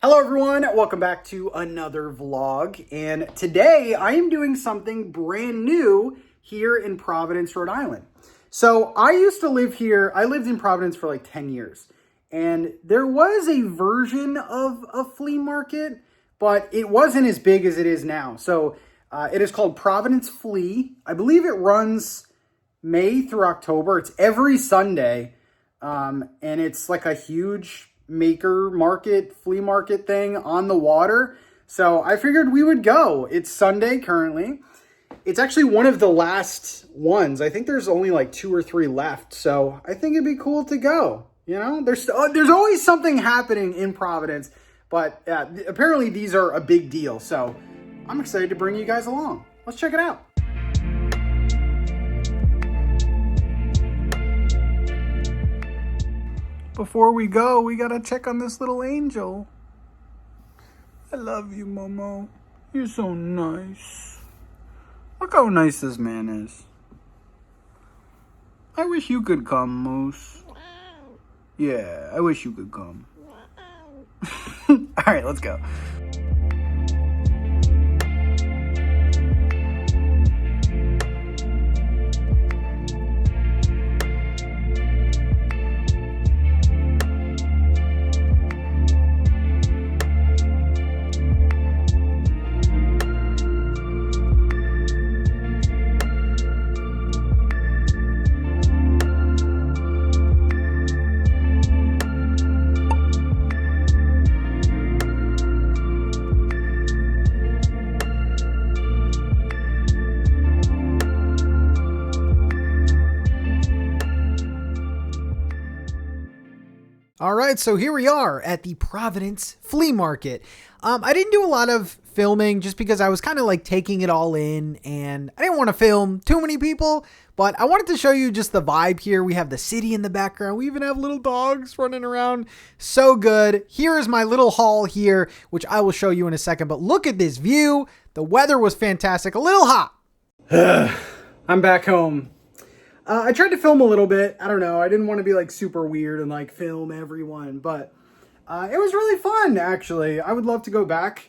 Hello everyone, welcome back to another vlog, and today I am doing something brand new here in Providence, Rhode Island. So I used to live here, I lived in Providence for like 10 years, and there was a version of a flea market, but it wasn't as big as it is now. So it is called Providence Flea. I believe it runs May through October. It's every Sunday, and it's like a huge maker market, flea market thing on the water. So I figured we would go. It's Sunday currently. It's actually one of the last ones. I think there's only like 2 or 3 left. So I think it'd be cool to go. You know, there's always something happening in Providence, but apparently these are a big deal. So I'm excited to bring you guys along. Let's check it out. Before we go, we gotta check on this little angel. I love you, Momo. You're so nice. Look how nice this man is. I wish you could come, Moose. Yeah, I wish you could come. Alright, let's go. All right, so here we are at the Providence Flea Market. I didn't do a lot of filming just because I was kind of like taking it all in, and I didn't want to film too many people, but I wanted to show you just the vibe here. We have the city in the background. We even have little dogs running around. So good. Here is my little haul here, which I will show you in a second, but look at this view. The weather was fantastic. A little hot. I'm back home. I tried to film a little bit. I don't know. I didn't want to be like super weird and like film everyone, but it was really fun, actually. I would love to go back.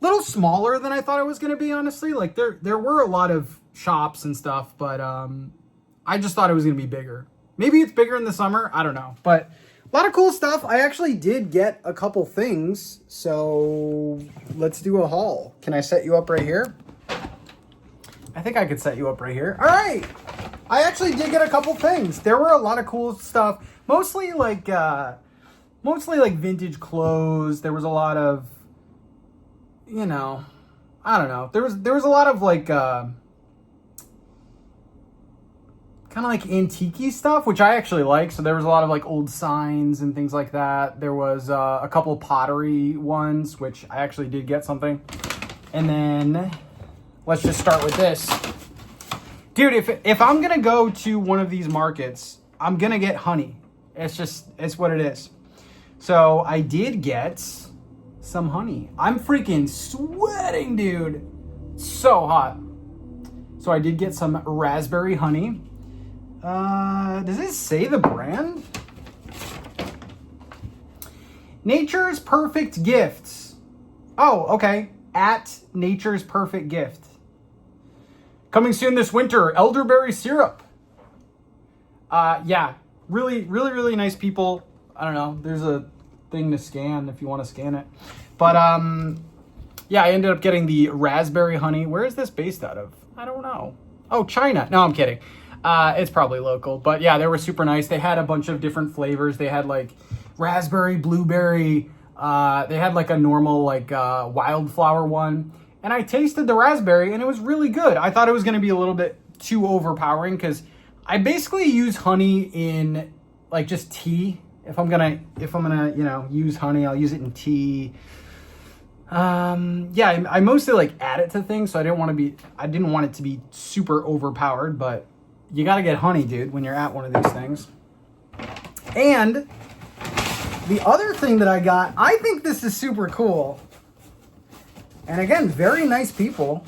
A little smaller than I thought it was going to be, honestly. Like there were a lot of shops and stuff, but I just thought it was going to be bigger. Maybe it's bigger in the summer. I don't know, but a lot of cool stuff. I actually did get a couple things, so let's do a haul. Can I set you up right here? I think I could set you up right here. All right. I actually did get a couple things. There were a lot of cool stuff, mostly like vintage clothes. There was a lot of, you know, I don't know. There was a lot of like kind of like antique-y stuff, which I actually like. So there was a lot of like old signs and things like that. There was a couple pottery ones, which I actually did get something. And then let's just start with this. Dude, if I'm going to go to one of these markets, I'm going to get honey. It's what it is. So I did get some honey. I'm freaking sweating, dude. So hot. So I did get some raspberry honey. Does it say the brand? Nature's Perfect Gifts. Oh, okay. At Nature's Perfect Gift. Coming soon this winter, elderberry syrup. Yeah, really nice people. I don't know. There's a thing to scan if you want to scan it. But yeah, I ended up getting the raspberry honey. Where is this based out of? I don't know. Oh, China. No, I'm kidding. It's probably local. But yeah, they were super nice. They had a bunch of different flavors. They had like raspberry, blueberry. They had like a normal like wildflower one. And I tasted the raspberry and it was really good. I thought it was going to be a little bit too overpowering because I basically use honey in like just tea. If I'm gonna, you know, use honey, I'll use it in tea. Yeah, I mostly like add it to things. So I didn't want it to be super overpowered, but you got to get honey, dude, when you're at one of these things. And the other thing that I got, I think this is super cool. And again, very nice people.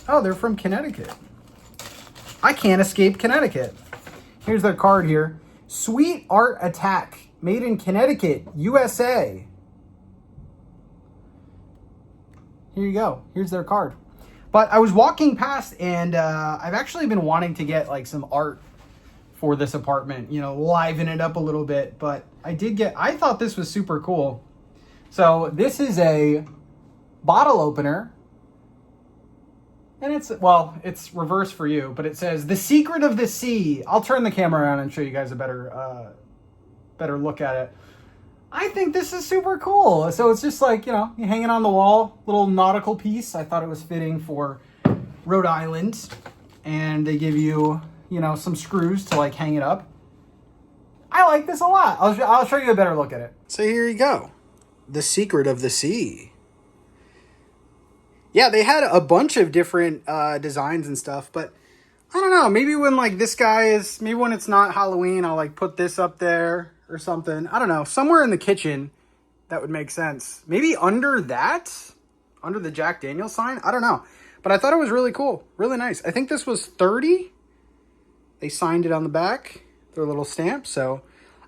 Oh, they're from Connecticut. I can't escape Connecticut. Here's their card here. Sweet Art Attack, made in Connecticut, USA. Here you go. Here's their card. But I was walking past, and I've actually been wanting to get like some art for this apartment, you know, liven it up a little bit. But I thought this was super cool. So this is a bottle opener. And it's reverse for you, but it says The Secret of the Sea. I'll turn the camera around and show you guys a better look at it. I think this is super cool. So it's just like, you know, you hang it on the wall, little nautical piece. I thought it was fitting for Rhode Island. And they give you, you know, some screws to like hang it up. I like this a lot. I'll show you a better look at it. So here you go. The Secret of the Sea. Yeah, they had a bunch of different designs and stuff, but I don't know. Maybe when like maybe when it's not Halloween, I'll like put this up there or something. I don't know. Somewhere in the kitchen, that would make sense. Maybe under the Jack Daniel's sign. I don't know. But I thought it was really cool. Really nice. I think this was $30. They signed it on the back. Their little stamp. So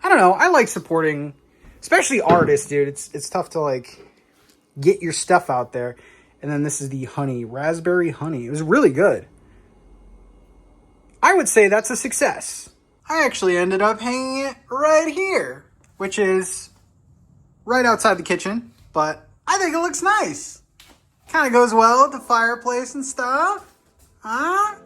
I don't know. I like supporting, especially artists, dude. It's tough to like get your stuff out there. And then this is the honey, raspberry honey. It was really good. I would say that's a success. I actually ended up hanging it right here, which is right outside the kitchen, but I think it looks nice. Kind of goes well with the fireplace and stuff. Huh?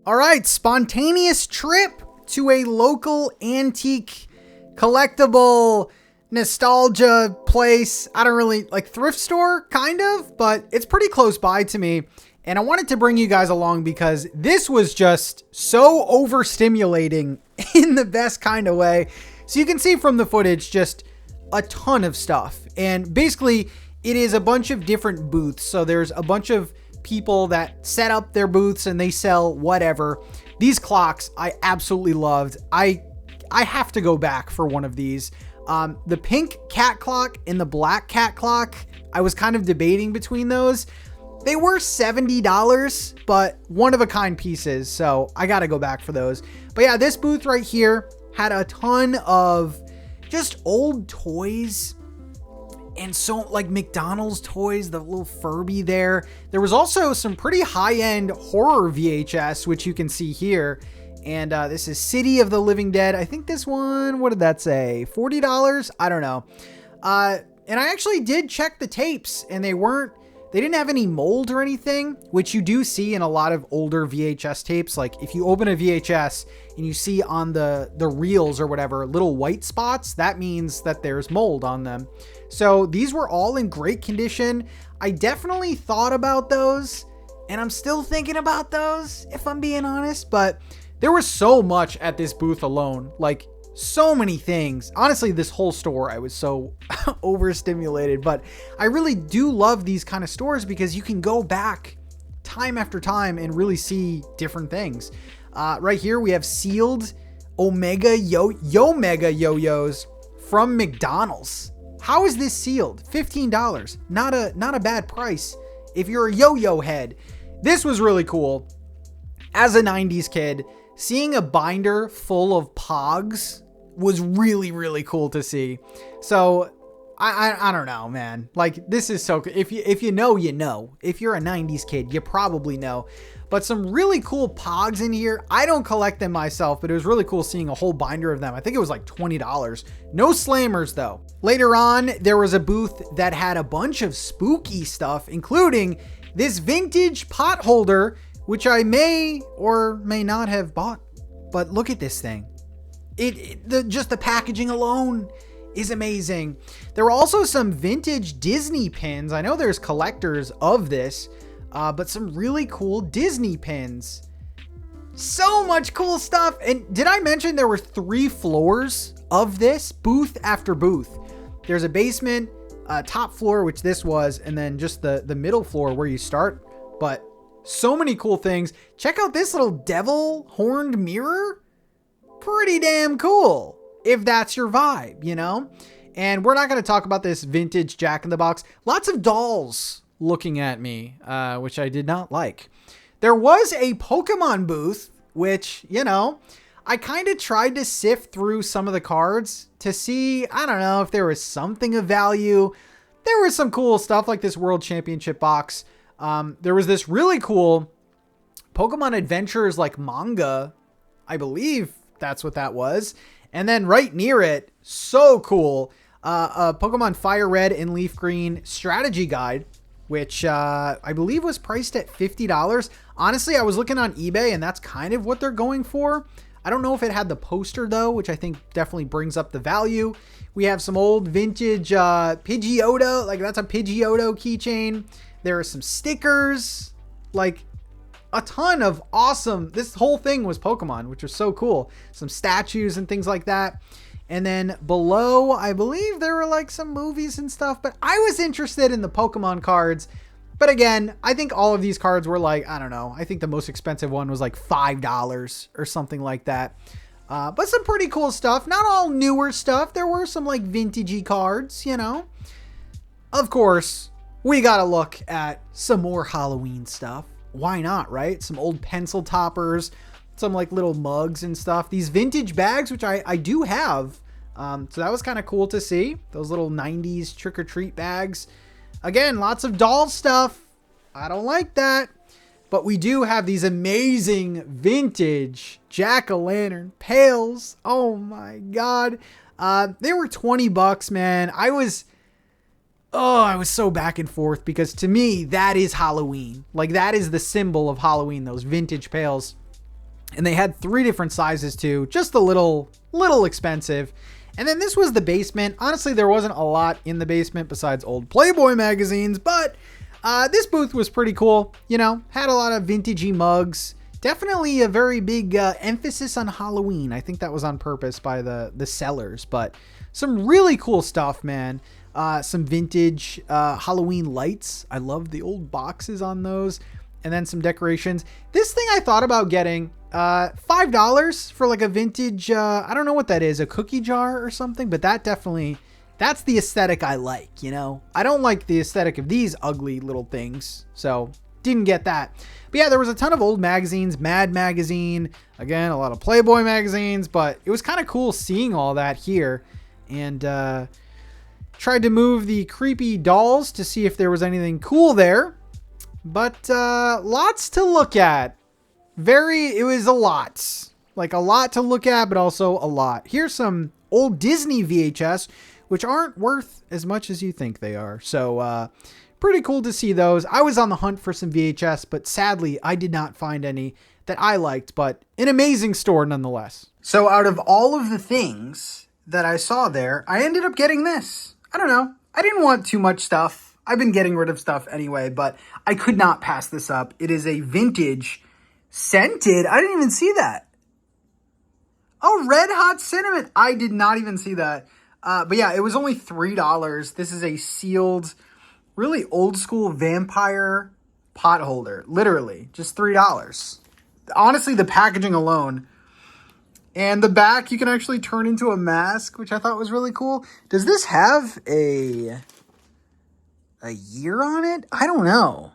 All right, spontaneous trip to a local antique collectible nostalgia place. I don't really like thrift store, kind of, but it's pretty close by to me. And I wanted to bring you guys along because this was just so overstimulating in the best kind of way. So you can see from the footage, just a ton of stuff. And basically it is a bunch of different booths. So there's a bunch of people that set up their booths and they sell whatever. These clocks I absolutely loved. I have to go back for one of these. The pink cat clock and the black cat clock, I was kind of debating between those. They were $70, but one of a kind pieces. So I got to go back for those. But yeah, this booth right here had a ton of just old toys and so like McDonald's toys, the little Furby there. There was also some pretty high-end horror VHS, which you can see here. And this is City of the Living Dead. I think this one, what did that say? $40? I don't know. And I actually did check the tapes and they didn't have any mold or anything, which you do see in a lot of older VHS tapes. Like if you open a VHS and you see on the reels or whatever, little white spots, that means that there's mold on them. So these were all in great condition. I definitely thought about those and I'm still thinking about those if I'm being honest, but there was so much at this booth alone, like so many things. Honestly, this whole store, I was so overstimulated, but I really do love these kind of stores because you can go back time after time and really see different things. Right here, we have sealed Omega Yo-Mega yo-yos from McDonald's. How is this sealed? $15. Not a bad price if you're a yo-yo head. This was really cool. As a 90s kid, seeing a binder full of Pogs was really, really cool to see. So I don't know, man. Like this is so cool. If you know, you know. If you're a 90s kid, you probably know. But some really cool Pogs in here. I don't collect them myself, but it was really cool seeing a whole binder of them. I think it was like $20. No slammers though. Later on, there was a booth that had a bunch of spooky stuff, including this vintage pot holder, which I may or may not have bought. But look at this thing. Just the packaging alone is amazing. There were also some vintage Disney pins. I know there's collectors of this, but some really cool Disney pins. So much cool stuff. And did I mention there were 3 floors of this, booth after booth? There's a basement, top floor, which this was, and then just the middle floor where you start. But so many cool things. Check out this little devil horned mirror. Pretty damn cool, if that's your vibe, you know? And we're not going to talk about this vintage Jack in the Box. Lots of dolls looking at me, which I did not like. There was a Pokemon booth, which, you know, I kind of tried to sift through some of the cards to see, I don't know, if there was something of value. There was some cool stuff like this World Championship box. There was this really cool Pokemon Adventures like manga. I believe that's what that was. And then right near it, so cool, a Pokemon Fire Red and Leaf Green strategy guide, which I believe was priced at $50. Honestly, I was looking on eBay and that's kind of what they're going for. I don't know if it had the poster though, which I think definitely brings up the value. We have some old vintage Pidgeotto, like that's a Pidgeotto keychain. There are some stickers, like a ton of awesome, this whole thing was Pokemon, which was so cool. Some statues and things like that. And then below, I believe there were like some movies and stuff, but I was interested in the Pokemon cards. But again, I think all of these cards were like, I don't know, I think the most expensive one was like $5 or something like that. But some pretty cool stuff. Not all newer stuff. There were some like vintagey cards, you know. Of course, we got to look at some more Halloween stuff. Why not, right? Some old pencil toppers, some like little mugs and stuff. These vintage bags, which I do have. So that was kind of cool to see. Those little 90s trick-or-treat bags. Again, lots of doll stuff. I don't like that. But we do have these amazing vintage jack-o'-lantern pails. Oh my God. They were $20, man. I was so back and forth because to me, that is Halloween. Like that is the symbol of Halloween, those vintage pails. And they had 3 different sizes too, just a little expensive. And then this was the basement. Honestly, there wasn't a lot in the basement besides old Playboy magazines, but this booth was pretty cool. You know, had a lot of vintagey mugs. Definitely a very big emphasis on Halloween. I think that was on purpose by the sellers, but some really cool stuff, man. Some vintage Halloween lights. I love the old boxes on those. And then some decorations. This thing I thought about getting, $5 for like a vintage, I don't know what that is, a cookie jar or something, but that's the aesthetic I like, you know? I don't like the aesthetic of these ugly little things, so didn't get that. But yeah, there was a ton of old magazines, Mad Magazine, again, a lot of Playboy magazines, but it was kind of cool seeing all that here. And, tried to move the creepy dolls to see if there was anything cool there. But lots to look at. It was a lot. Like a lot to look at, but also a lot. Here's some old Disney VHS, which aren't worth as much as you think they are. So pretty cool to see those. I was on the hunt for some VHS, but sadly I did not find any that I liked, but an amazing store nonetheless. So out of all of the things that I saw there, I ended up getting this. I don't know. I didn't want too much stuff. I've been getting rid of stuff anyway, but I could not pass this up. It is a vintage scented. I didn't even see that. Oh, Red Hot Cinnamon. I did not even see that. But yeah, it was only $3. This is a sealed, really old school vampire pot holder. Literally, just $3. Honestly, the packaging alone. And the back, you can actually turn into a mask, which I thought was really cool. Does this have a year on it? I don't know.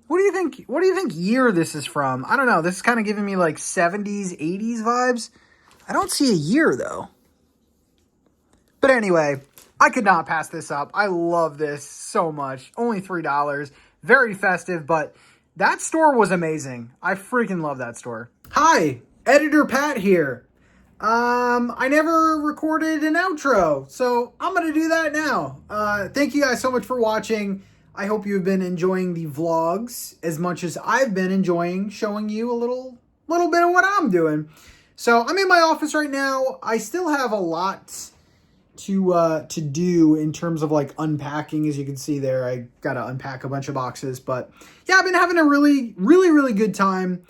What do you think? What do you think year this is from? I don't know. This is kind of giving me like 70s, 80s vibes. I don't see a year though. But anyway, I could not pass this up. I love this so much. Only $3. Very festive, but that store was amazing. I freaking love that store. Hi, Editor Pat here. I never recorded an outro, so I'm going to do that now. Thank you guys so much for watching. I hope you've been enjoying the vlogs as much as I've been enjoying showing you a little bit of what I'm doing. So I'm in my office right now. I still have a lot to do in terms of like unpacking. As you can see there, I got to unpack a bunch of boxes, but yeah, I've been having a really good time.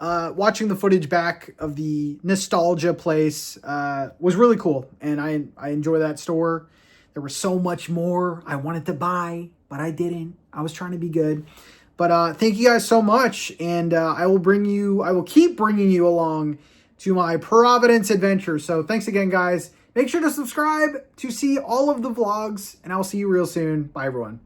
Watching the footage back of the nostalgia place was really cool, and I enjoy that store. There was so much more I wanted to buy, but I didn't. I was trying to be good. But thank you guys so much, and I will keep bringing you along to my Providence adventure. So thanks again, guys. Make sure to subscribe to see all of the vlogs, and I'll see you real soon. Bye, everyone.